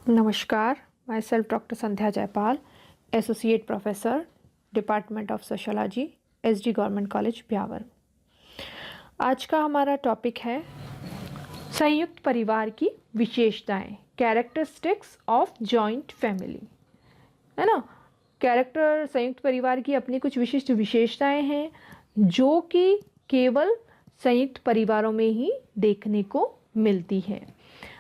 नमस्कार, my self doctor Sandhya Jaipal, associate professor, department of sociology, SD government college Beawar. आज का हमारा टॉपिक है संयुक्त परिवार की विशेषताएं, कैरेक्टरिस्टिक्स ऑफ जॉइंट फैमिली। है ना। संयुक्त परिवार की अपनी कुछ विशिष्ट विशेषताएं हैं जो कि केवल संयुक्त परिवारों में ही देखने को मिलती है।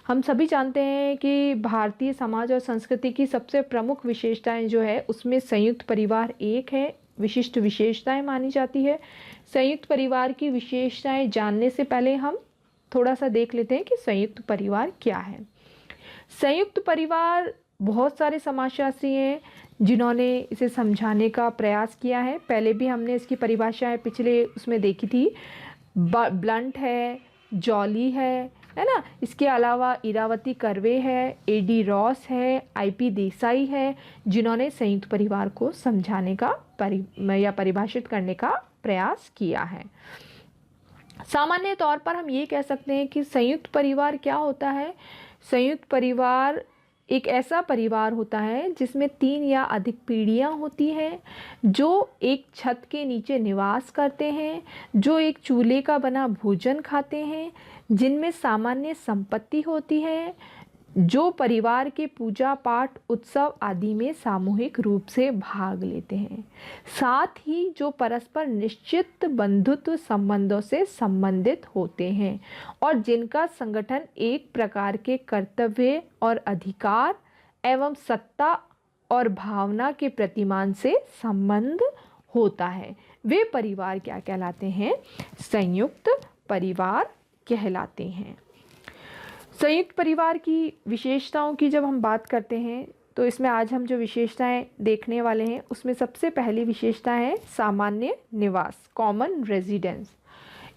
हम सभी जानते हैं कि भारतीय समाज और संस्कृति की सबसे प्रमुख विशेषताएं जो है उसमें संयुक्त परिवार एक है, विशिष्ट विशेषताएं मानी जाती है। संयुक्त परिवार की विशेषताएं जानने से पहले हम थोड़ा सा देख लेते हैं कि संयुक्त परिवार क्या है। संयुक्त परिवार, बहुत सारे समाजशास्त्री हैं जिन्होंने इसे समझाने का प्रयास किया है। पहले भी हमने इसकी परिभाषाएं पिछले उसमें देखी थी। ब्लंट है, जॉली है ना। इसके अलावा इरावती कर्वे है, एडी रॉस है, आईपी देसाई है, जिन्होंने संयुक्त परिवार को समझाने का या परिभाषित करने का प्रयास किया है। सामान्य तौर पर हम ये कह सकते हैं कि संयुक्त परिवार क्या होता है। संयुक्त परिवार एक ऐसा परिवार होता है जिसमें 3 या अधिक पीढ़ियाँ होती हैं, जो एक छत के नीचे निवास करते हैं, जो एक चूल्हे का बना भोजन खाते हैं, जिनमें सामान्य संपत्ति होती है, जो परिवार के पूजा पाठ उत्सव आदि में सामूहिक रूप से भाग लेते हैं, साथ ही जो परस्पर निश्चित बंधुत्व संबंधों से संबंधित होते हैं और जिनका संगठन एक प्रकार के कर्तव्य और अधिकार एवं सत्ता और भावना के प्रतिमान से संबंध होता है। वे परिवार क्या कहलाते हैं? संयुक्त परिवार कहलाते हैं। संयुक्त परिवार की विशेषताओं की जब हम बात करते हैं तो इसमें आज हम जो विशेषताएं देखने वाले हैं उसमें सबसे पहली विशेषता है सामान्य निवास, कॉमन रेजिडेंस।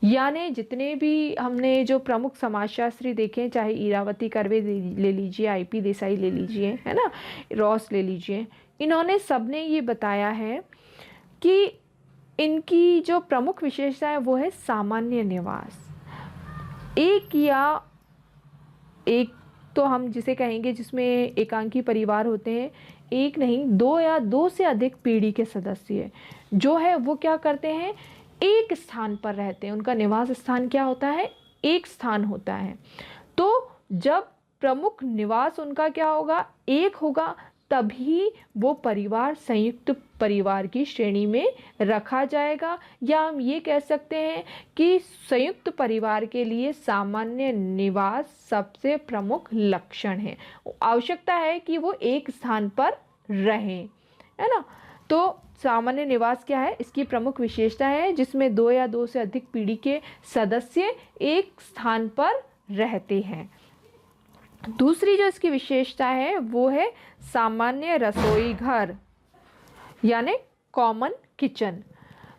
यानी जितने भी हमने जो प्रमुख समाजशास्त्री देखे, चाहे इरावती कर्वे ले लीजिए, आईपी देसाई ले लीजिए, है ना, रॉस ले लीजिए, इन्होंने सबने ये बताया है कि इनकी जो प्रमुख विशेषता है वो है सामान्य निवास। एक तो हम जिसे कहेंगे जिसमें एकांकी परिवार होते हैं, एक नहीं 2 या 2 से अधिक पीढ़ी के सदस्य जो है वो क्या करते हैं, एक स्थान पर रहते हैं। उनका निवास स्थान क्या होता है? एक स्थान होता है। तो जब प्रमुख निवास उनका क्या होगा? एक होगा, तभी वो परिवार संयुक्त परिवार की श्रेणी में रखा जाएगा। या हम ये कह सकते हैं कि संयुक्त परिवार के लिए सामान्य निवास सबसे प्रमुख लक्षण है। आवश्यकता है कि वो एक स्थान पर रहें, है ना। तो सामान्य निवास क्या है? इसकी प्रमुख विशेषता है जिसमें 2 या 2 से अधिक पीढ़ी के सदस्य एक स्थान पर रहते हैं। दूसरी जो इसकी विशेषता है वो है सामान्य रसोई घर, यानी कॉमन किचन।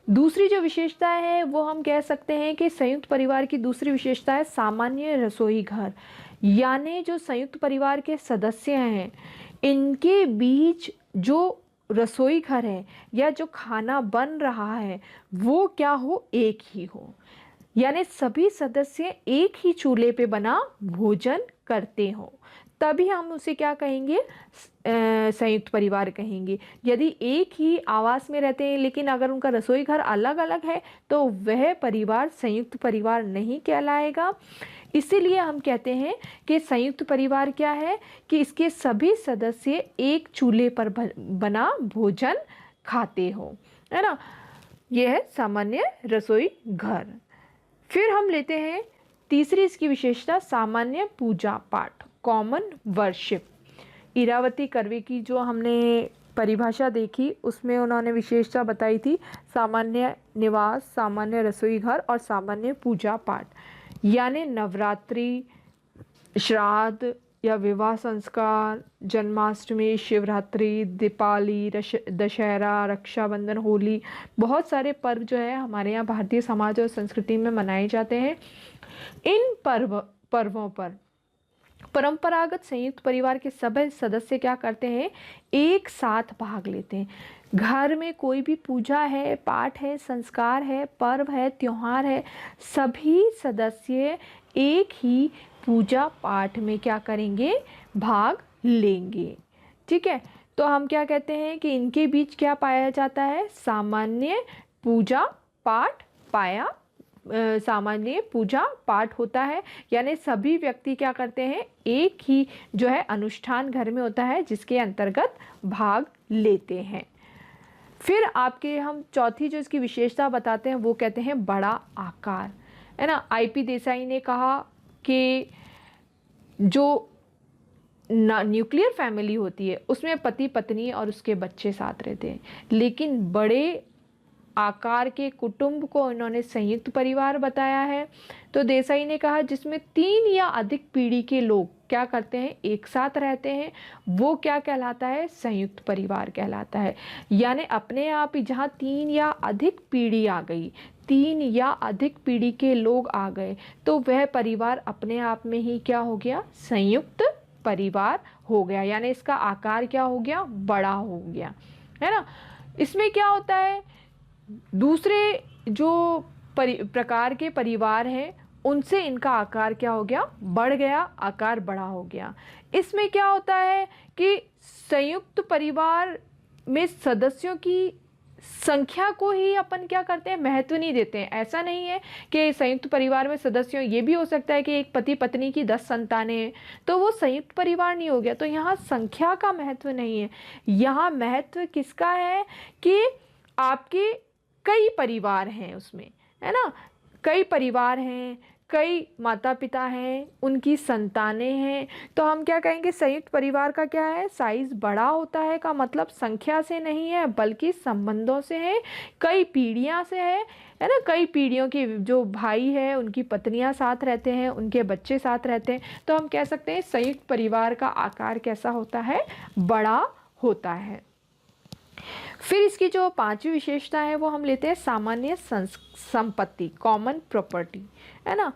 दूसरी जो विशेषता है वो हम कह सकते हैं कि संयुक्त परिवार की दूसरी विशेषता है सामान्य रसोई घर। यानी जो संयुक्त परिवार के सदस्य हैं इनके बीच जो रसोई घर है या जो खाना बन रहा है वो क्या हो? एक ही हो। यानी सभी सदस्य एक ही चूल्हे पे बना भोजन करते हो, तभी हम उसे क्या कहेंगे? संयुक्त परिवार कहेंगे। यदि एक ही आवास में रहते हैं लेकिन अगर उनका रसोई घर अलग अलग है तो वह परिवार संयुक्त परिवार नहीं कहलाएगा। इसीलिए हम कहते हैं कि संयुक्त परिवार क्या है कि इसके सभी सदस्य एक चूल्हे पर बना भोजन खाते हो, है ना। यह है सामान्य रसोई घर। फिर हम लेते हैं तीसरी इसकी विशेषता सामान्य पूजा पाठ, कॉमन वर्शिप। इरावती कर्वे की जो हमने परिभाषा देखी उसमें उन्होंने विशेषता बताई थी सामान्य निवास, सामान्य रसोई घर और सामान्य पूजा पाठ। यानी नवरात्रि, श्राद्ध या विवाह संस्कार, जन्माष्टमी, शिवरात्रि, दीपावली, दशहरा, रक्षाबंधन, होली, बहुत सारे पर्व जो है हमारे यहाँ भारतीय समाज और संस्कृति में मनाए जाते हैं। इन पर्वों पर परंपरागत संयुक्त परिवार के सभी सदस्य क्या करते हैं? एक साथ भाग लेते हैं। घर में कोई भी पूजा है, पाठ है, संस्कार है, पर्व है, त्योहार है, सभी सदस्य एक ही पूजा पाठ में क्या करेंगे, भाग लेंगे। ठीक है, तो हम क्या कहते हैं कि इनके बीच क्या पाया जाता है, सामान्य पूजा पाठ पाया सामान्य पूजा पाठ होता है। यानी सभी व्यक्ति क्या करते हैं, एक ही जो है अनुष्ठान घर में होता है जिसके अंतर्गत भाग लेते हैं। फिर आपके हम चौथी जो इसकी विशेषता बताते हैं वो कहते हैं बड़ा आकार, है ना। आईपी देसाई ने कहा कि जो न्यूक्लियर फैमिली होती है उसमें पति पत्नी और उसके बच्चे साथ रहते हैं, लेकिन बड़े आकार के कुटुंब को इन्होंने संयुक्त परिवार बताया है। तो देसाई ने कहा जिसमें 3 या अधिक पीढ़ी के लोग क्या करते हैं, एक साथ रहते हैं, वो क्या कहलाता है, संयुक्त परिवार कहलाता है। यानी अपने आप ही जहाँ 3 या अधिक पीढ़ी आ गई, 3 या अधिक पीढ़ी के लोग आ गए, तो वह परिवार अपने आप में ही क्या हो गया, संयुक्त परिवार हो गया। यानी इसका आकार क्या हो गया, बड़ा हो गया, है ना। इसमें क्या होता है, दूसरे जो प्रकार के परिवार हैं उनसे इनका आकार क्या हो गया, बढ़ गया, आकार बड़ा हो गया। इसमें क्या होता है कि संयुक्त परिवार में सदस्यों की संख्या को ही अपन क्या करते हैं, महत्व नहीं देते हैं। ऐसा नहीं है कि संयुक्त परिवार में सदस्यों, ये भी हो सकता है कि एक पति पत्नी की 10 संतानें हैं तो वो संयुक्त परिवार नहीं हो गया। तो यहाँ संख्या का महत्व नहीं है, यहाँ महत्व किसका है कि आपके कई परिवार हैं उसमें, है ना, कई परिवार हैं, कई माता पिता हैं, उनकी संतानें हैं। तो हम क्या कहेंगे, संयुक्त परिवार का क्या है, साइज बड़ा होता है का मतलब संख्या से नहीं है बल्कि संबंधों से है, कई पीढ़ियां से है ना। कई पीढ़ियों के जो भाई है उनकी पत्नियां साथ रहते हैं, उनके बच्चे साथ रहते हैं। तो हम कह सकते हैं संयुक्त परिवार का आकार कैसा होता है, बड़ा होता है। फिर इसकी जो 5वीं विशेषता है वो हम लेते हैं सामान्य संपत्ति, कॉमन प्रॉपर्टी, है ना।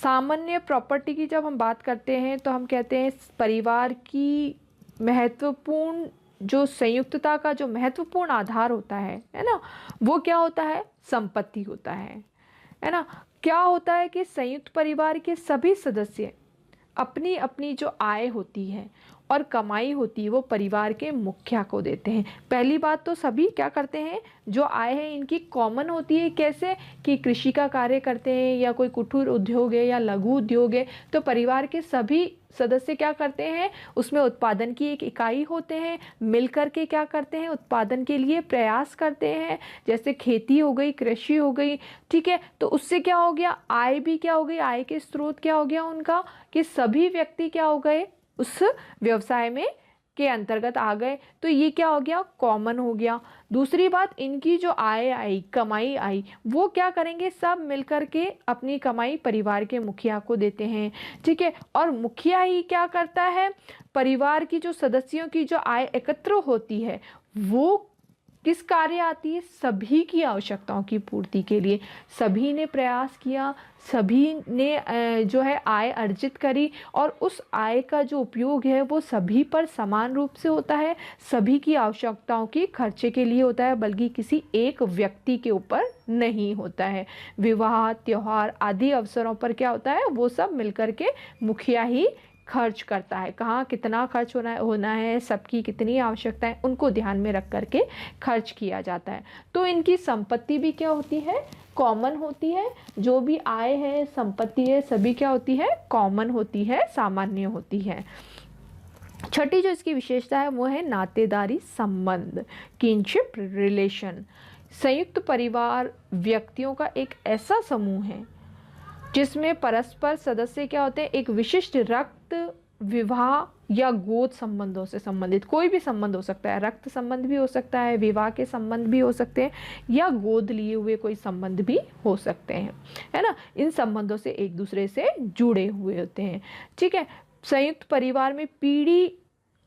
सामान्य प्रॉपर्टी की जब हम बात करते हैं तो हम कहते हैं परिवार की महत्वपूर्ण जो संयुक्तता का जो महत्वपूर्ण आधार होता है ना, वो क्या होता है, संपत्ति होता है ना। क्या होता है कि संयुक्त परिवार के सभी सदस्य अपनी अपनी जो आय होती है और कमाई होती है वो परिवार के मुखिया को देते हैं। पहली बात तो सभी क्या करते हैं, जो आय है इनकी कॉमन होती है। कैसे कि कृषि का कार्य करते हैं या कोई कुटीर उद्योग है या लघु उद्योग है, तो परिवार के सभी सदस्य क्या करते हैं, उसमें उत्पादन की एक इकाई होते हैं, मिलकर के क्या करते हैं, उत्पादन के लिए प्रयास करते हैं। जैसे खेती हो गई, कृषि हो गई, ठीक है। तो उससे क्या हो गया, आय भी क्या हो गई, आय के स्रोत क्या हो गया उनका, कि सभी व्यक्ति क्या हो गए, उस व्यवसाय में के अंतर्गत आ गए। तो ये क्या हो गया, कॉमन हो गया। दूसरी बात, इनकी जो आय आई, कमाई आई, वो क्या करेंगे, सब मिलकर के अपनी कमाई परिवार के मुखिया को देते हैं, ठीक है। और मुखिया ही क्या करता है, परिवार की जो सदस्यों की जो आय एकत्र होती है वो किस कार्य आती है, सभी की आवश्यकताओं की पूर्ति के लिए। सभी ने प्रयास किया, सभी ने जो है आय अर्जित करी, और उस आय का जो उपयोग है वो सभी पर समान रूप से होता है, सभी की आवश्यकताओं की खर्चे के लिए होता है, बल्कि किसी एक व्यक्ति के ऊपर नहीं होता है। विवाह, त्योहार आदि अवसरों पर क्या होता है, वो सब मिलकर के मुखिया ही खर्च करता है। कहाँ कितना खर्च होना है, सबकी कितनी आवश्यकता है, उनको ध्यान में रख करके खर्च किया जाता है। तो इनकी संपत्ति भी क्या होती है, कॉमन होती है। जो भी आय है, संपत्ति है, सभी क्या होती है, कॉमन होती है, सामान्य होती है। छठी जो इसकी विशेषता है वो है नातेदारी संबंध, किनशिप रिलेशन। संयुक्त परिवार व्यक्तियों का एक ऐसा समूह है जिसमें परस्पर सदस्य क्या होते हैं, एक विशिष्ट रक्त, विवाह या गोद संबंधों से संबंधित, कोई भी संबंध हो सकता है, रक्त संबंध भी हो सकता है, विवाह के संबंध भी हो सकते हैं, या गोद लिए हुए कोई संबंध भी हो सकते हैं, है ना। इन संबंधों से एक दूसरे से जुड़े हुए होते हैं, ठीक है। संयुक्त परिवार में पीढ़ी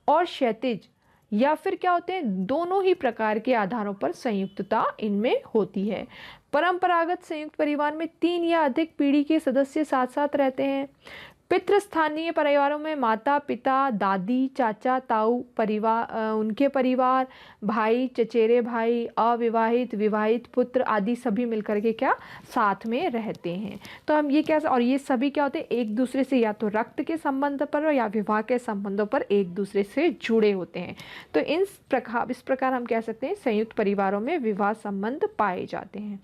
और क्षैतिज या फिर क्या होते हैं, दोनों ही प्रकार के आधारों पर संयुक्तता इनमें होती है। परंपरागत संयुक्त परिवार में 3 या अधिक पीढ़ी के सदस्य साथ साथ रहते हैं। पितृस्थानीय परिवारों में माता पिता, दादी, चाचा, ताऊ, परिवार, उनके परिवार, भाई, चचेरे भाई, अविवाहित, विवाहित पुत्र आदि सभी मिलकर के क्या साथ में रहते हैं। तो हम ये क्या, और ये सभी क्या होते हैं, एक दूसरे से या तो रक्त के संबंध पर या विवाह के संबंधों पर एक दूसरे से जुड़े होते हैं। तो इस प्रकार हम कह सकते हैं संयुक्त परिवारों में विवाह संबंध पाए जाते हैं।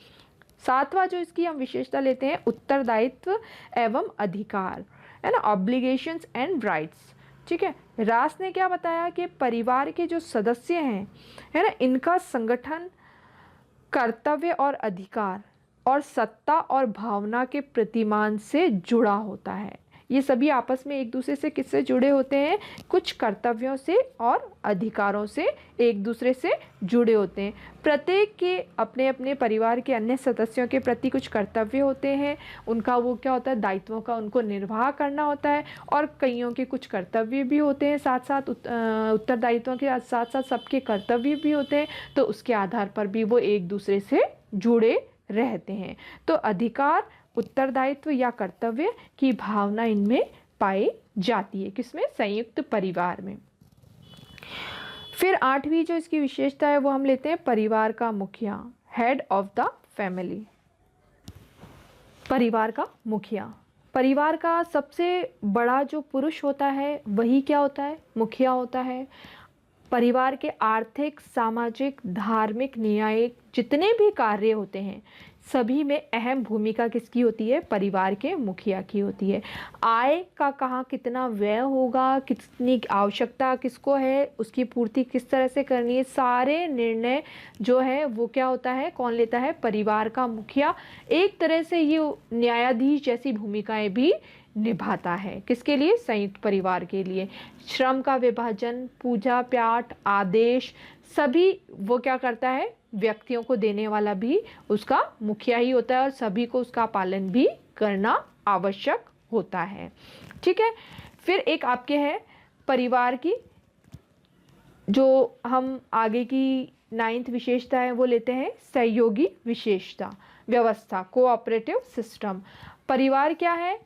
सातवां जो इसकी हम विशेषता लेते हैं, उत्तरदायित्व एवं अधिकार, है ना, ऑब्लिगेशंस एंड राइट्स। ठीक है, रास ने क्या बताया कि परिवार के जो सदस्य हैं, है ना, इनका संगठन, कर्तव्य और अधिकार और सत्ता और भावना के प्रतिमान से जुड़ा होता है। ये सभी आपस में एक दूसरे से किससे जुड़े होते हैं, कुछ कर्तव्यों से और अधिकारों से एक दूसरे से जुड़े होते हैं। प्रत्येक के अपने अपने परिवार के अन्य सदस्यों के प्रति कुछ कर्तव्य होते हैं, उनका वो क्या होता है, दायित्वों का उनको निर्वाह करना होता है, और कईयों के कुछ कर्तव्य भी होते हैं, साथ साथ उत्तरदायित्वों के साथ साथ सबके कर्तव्य भी होते हैं। तो उसके आधार पर भी वो एक दूसरे से जुड़े रहते हैं। तो अधिकार, उत्तरदायित्व या कर्तव्य की भावना इनमें पाई जाती है, किसमें, संयुक्त परिवार में। फिर आठवीं जो इसकी विशेषता है वो हम लेते हैं परिवार का मुखिया, हेड ऑफ द फैमिली। परिवार का मुखिया, परिवार का सबसे बड़ा जो पुरुष होता है वही क्या होता है, मुखिया होता है। परिवार के आर्थिक, सामाजिक, धार्मिक, न्यायिक जितने भी कार्य होते हैं सभी में अहम भूमिका किसकी होती है, परिवार के मुखिया की होती है। आय का कहाँ कितना व्यय होगा, कितनी आवश्यकता किसको है, उसकी पूर्ति किस तरह से करनी है, सारे निर्णय जो है वो क्या होता है, कौन लेता है, परिवार का मुखिया। एक तरह से ये न्यायाधीश जैसी भूमिकाएं भी निभाता है, किसके लिए, संयुक्त परिवार के लिए। श्रम का विभाजन, पूजा पाठ, आदेश सभी वो क्या करता है, व्यक्तियों को देने वाला भी उसका मुखिया ही होता है, और सभी को उसका पालन भी करना आवश्यक होता है। ठीक है, फिर एक आपके है परिवार की, जो हम आगे की 9th विशेषता है वो लेते हैं सहयोगी विशेषता व्यवस्था, कोऑपरेटिव सिस्टम। परिवार क्या है,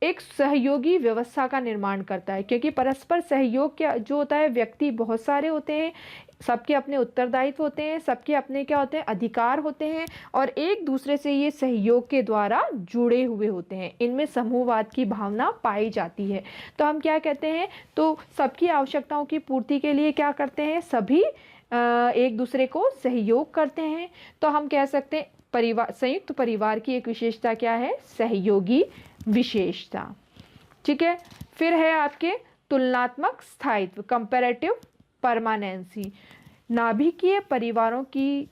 एक सहयोगी व्यवस्था का निर्माण करता है, क्योंकि परस्पर सहयोग क्या जो होता है, व्यक्ति बहुत सारे होते हैं, सबके अपने उत्तरदायित्व होते हैं, सबके अपने क्या होते हैं, अधिकार होते हैं, और एक दूसरे से ये सहयोग के द्वारा जुड़े हुए होते हैं। इनमें समूहवाद की भावना पाई जाती है। तो हम क्या कहते हैं, तो सबकी आवश्यकताओं की पूर्ति के लिए क्या करते हैं, सभी एक दूसरे को सहयोग करते हैं। तो हम कह सकते हैं परिवार, संयुक्त परिवार की एक विशेषता क्या है, सहयोगी विशेषता। ठीक है, फिर है आपके तुलनात्मक स्थायित्व, कंपैरेटिव परमानेंसी। नाभिकीय परिवारों की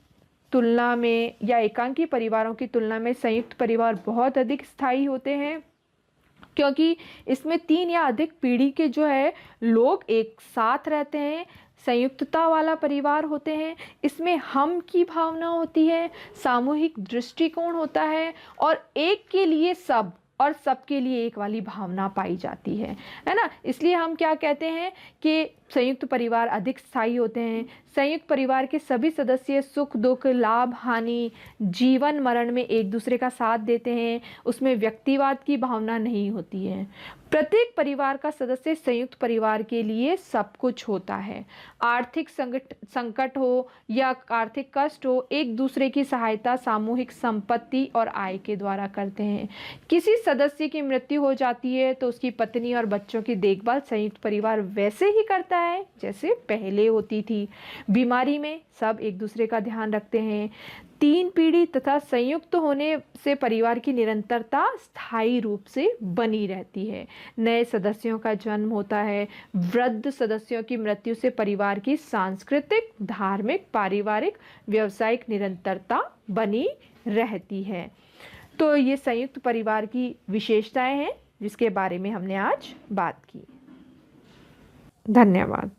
तुलना में या एकांकी परिवारों की तुलना में संयुक्त परिवार बहुत अधिक स्थायी होते हैं, क्योंकि इसमें 3 या अधिक पीढ़ी के जो है लोग एक साथ रहते हैं, संयुक्तता वाला परिवार होते हैं। इसमें हम की भावना होती है, सामूहिक दृष्टिकोण होता है, और एक के लिए सब और सबके लिए एक वाली भावना पाई जाती है ना। इसलिए हम क्या कहते हैं कि संयुक्त परिवार अधिक स्थायी होते हैं। संयुक्त परिवार के सभी सदस्य सुख दुख, लाभ हानि, जीवन मरण में एक दूसरे का साथ देते हैं, उसमें व्यक्तिवाद की भावना नहीं होती है। प्रत्येक परिवार का सदस्य संयुक्त परिवार के लिए सब कुछ होता है। आर्थिक संकट हो या आर्थिक कष्ट हो, एक दूसरे की सहायता सामूहिक संपत्ति और आय के द्वारा करते हैं। किसी सदस्य की मृत्यु हो जाती है तो उसकी पत्नी और बच्चों की देखभाल संयुक्त परिवार वैसे ही करता है जैसे पहले होती थी। बीमारी में सब एक दूसरे का ध्यान रखते हैं। 3 पीढ़ी तथा संयुक्त होने से परिवार की निरंतरता स्थायी रूप से बनी रहती है। नए सदस्यों का जन्म होता है। वृद्ध सदस्यों की मृत्यु से परिवार की सांस्कृतिक, धार्मिक, पारिवारिक, व्यावसायिक निरंतरता बनी रहती है। तो ये संयुक्त परिवार की विशेषताएं हैं जिसके बारे में हमने आज बात की। धन्यवाद।